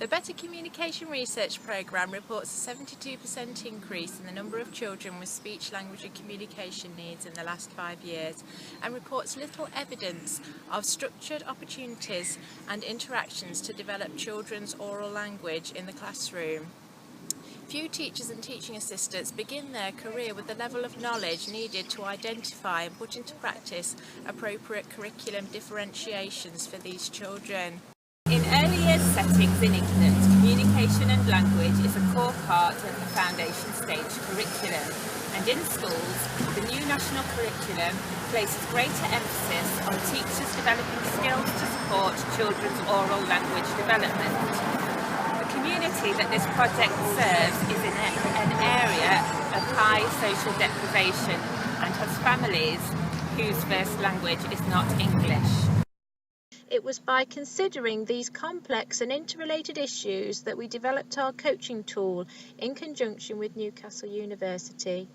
The Better Communication Research Programme reports a 72% increase in the number of children with speech, language and communication needs in the last 5 years, and reports little evidence of structured opportunities and interactions to develop children's oral language in the classroom. Few teachers and teaching assistants begin their career with the level of knowledge needed to identify and put into practice appropriate curriculum differentiations for these children. In early years settings in England, communication and language is a core part of the foundation stage curriculum, and in schools, the new national curriculum places greater emphasis on teachers developing skills to support children's oral language development. The community that this project serves is in an area of high social deprivation and has families whose first language is not English. It was by considering these complex and interrelated issues that we developed our coaching tool in conjunction with Newcastle University.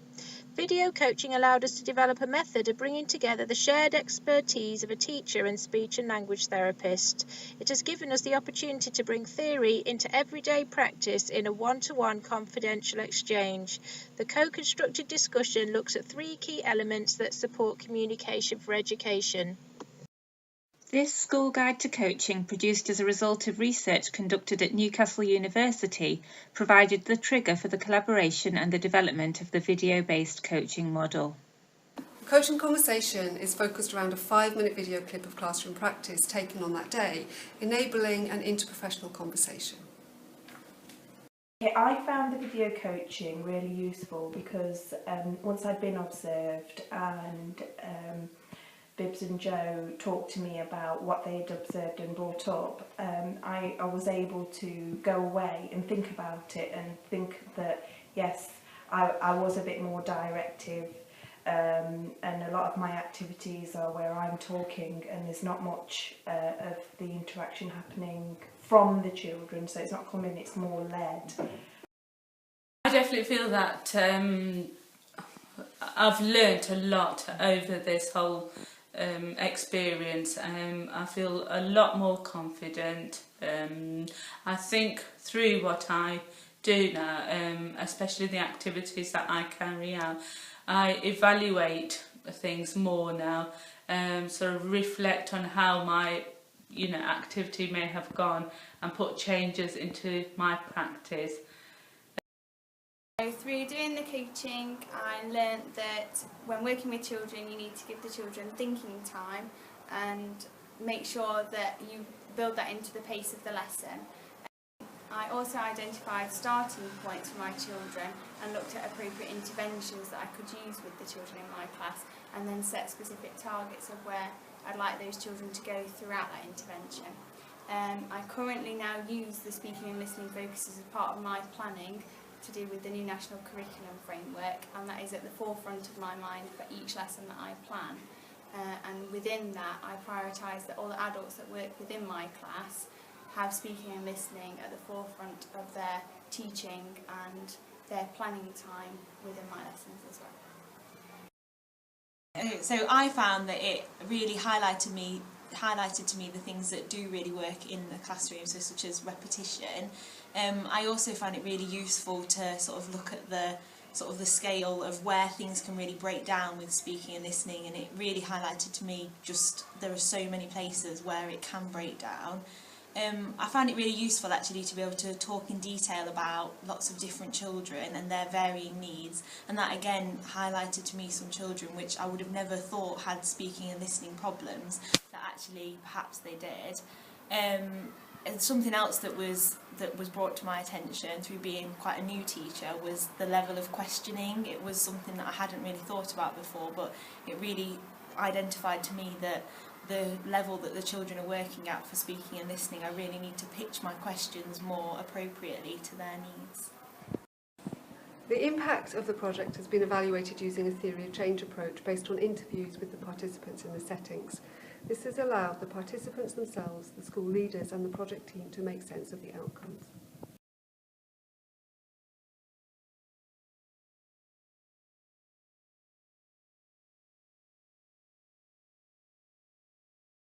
Video coaching allowed us to develop a method of bringing together the shared expertise of a teacher and speech and language therapist. It has given us the opportunity to bring theory into everyday practice in a one-to-one confidential exchange. The co-constructed discussion looks at 3 key elements that support communication for education. This school guide to coaching, produced as a result of research conducted at Newcastle University, provided the trigger for the collaboration and the development of the video-based coaching model. Coaching Conversation is focused around a 5-minute video clip of classroom practice taken on that day, enabling an interprofessional conversation. I found the video coaching really useful because once I'd been observed and Bibbs and Joe talked to me about what they'd observed and brought up, I was able to go away and think about it and think that, yes, I was a bit more directive, and a lot of my activities are where I'm talking and there's not much of the interaction happening from the children, so it's not coming, it's more led. I definitely feel that I've learnt a lot over this whole experience. I feel a lot more confident. I think through what I do now, especially the activities that I carry out, I evaluate things more now, sort of reflect on how my activity may have gone and put changes into my practice. So through doing the coaching, I learnt that when working with children, you need to give the children thinking time and make sure that you build that into the pace of the lesson. I also identified starting points for my children and looked at appropriate interventions that I could use with the children in my class, and then set specific targets of where I'd like those children to go throughout that intervention. I currently now use the speaking and listening focuses as part of my planning to do with the new national curriculum framework, and that is at the forefront of my mind for each lesson that I plan. And within that, I prioritise that all the adults that work within my class have speaking and listening at the forefront of their teaching and their planning time within my lessons as well. So I found that it really highlighted to me the things that do really work in the classroom, so such as repetition. I also found it really useful to sort of look at the scale of where things can really break down with speaking and listening, and it really highlighted to me just there are so many places where it can break down. I found it really useful actually to be able to talk in detail about lots of different children and their varying needs, and that again highlighted to me some children which I would have never thought had speaking and listening problems, that actually perhaps they did. And something else that was brought to my attention through being quite a new teacher was the level of questioning. It was something that I hadn't really thought about before, but it really identified to me that the level that the children are working at for speaking and listening, I really need to pitch my questions more appropriately to their needs. The impact of the project has been evaluated using a theory of change approach based on interviews with the participants in the settings. This has allowed the participants themselves, the school leaders and the project team to make sense of the outcomes.